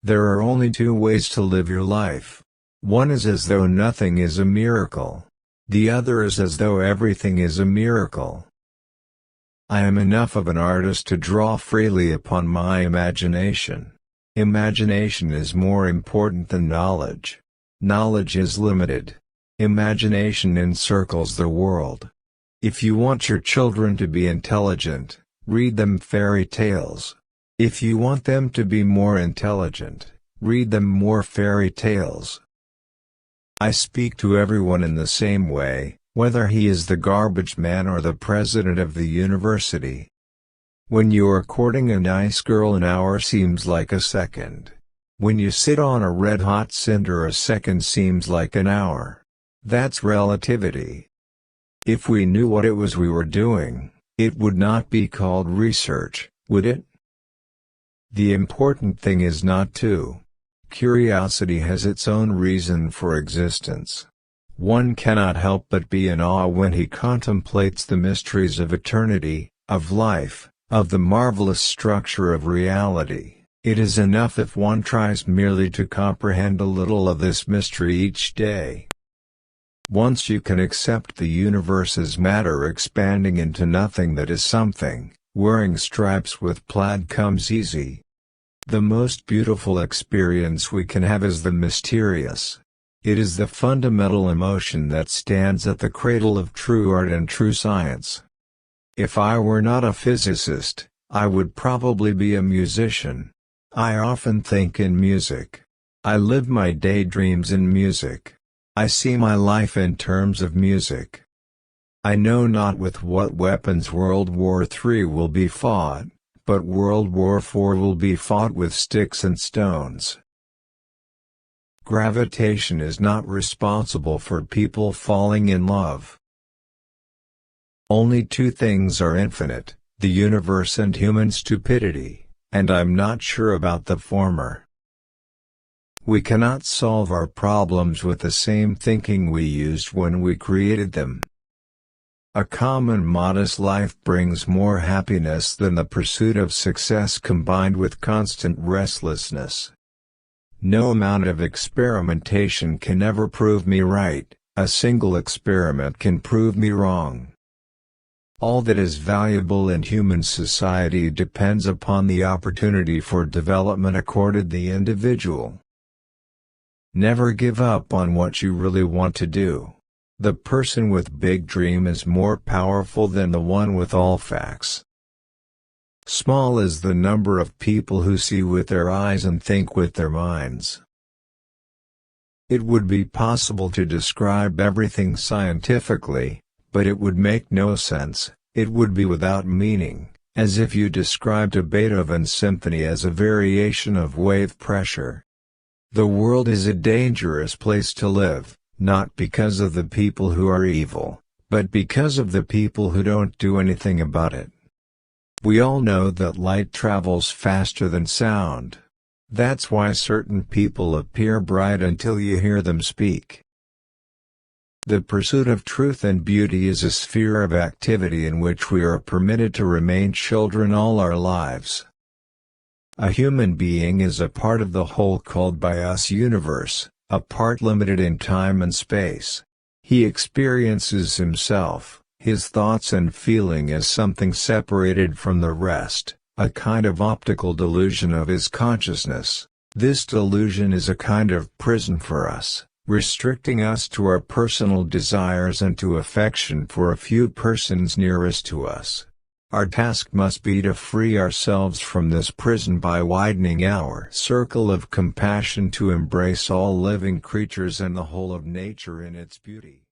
There are only two ways to live your life. One is as though nothing is a miracle. The other is as though everything is a miracle. I am enough of an artist to draw freely upon my imagination. Imagination is more important than knowledge. Knowledge is limited. Imagination encircles the world. If you want your children to be intelligent, read them fairy tales. If you want them to be more intelligent, read them more fairy tales. I speak to everyone in the same way, whether he is the garbage man or the president of the university. When you are courting a nice girl, an hour seems like a second. When you sit on a red-hot cinder, a second seems like an hour. That's relativity. If we knew what it was we were doing, it would not be called research, would it? The important thing is not to. Curiosity has its own reason for existence. One cannot help but be in awe when he contemplates the mysteries of eternity, of life, of the marvelous structure of reality. It is enough if one tries merely to comprehend a little of this mystery each day. Once you can accept the universe as matter expanding into nothing that is something, wearing stripes with plaid comes easy. The most beautiful experience we can have is the mysterious. It is the fundamental emotion that stands at the cradle of true art and true science. If I were not a physicist, I would probably be a musician. I often think in music. I live my daydreams in music. I see my life in terms of music. I know not with what weapons World War III will be fought, but World War IV will be fought with sticks and stones. Gravitation is not responsible for people falling in love. Only two things are infinite, the universe and human stupidity, and I'm not sure about the former. We cannot solve our problems with the same thinking we used when we created them. A common modest life brings more happiness than the pursuit of success combined with constant restlessness. No amount of experimentation can ever prove me right, a single experiment can prove me wrong. All that is valuable in human society depends upon the opportunity for development accorded the individual. Never give up on what you really want to do. The person with big dream is more powerful than the one with all facts. Small is the number of people who see with their eyes and think with their minds. It would be possible to describe everything scientifically, but it would make no sense, it would be without meaning, as if you described a Beethoven symphony as a variation of wave pressure. The world is a dangerous place to live. Not because of the people who are evil, but because of the people who don't do anything about it. We all know that light travels faster than sound. That's why certain people appear bright until you hear them speak. The pursuit of truth and beauty is a sphere of activity in which we are permitted to remain children all our lives. A human being is a part of the whole called by us universe. A part limited in time and space. He experiences himself, his thoughts and feeling as something separated from the rest, a kind of optical delusion of his consciousness. This delusion is a kind of prison for us, restricting us to our personal desires and to affection for a few persons nearest to us. Our task must be to free ourselves from this prison by widening our circle of compassion to embrace all living creatures and the whole of nature in its beauty.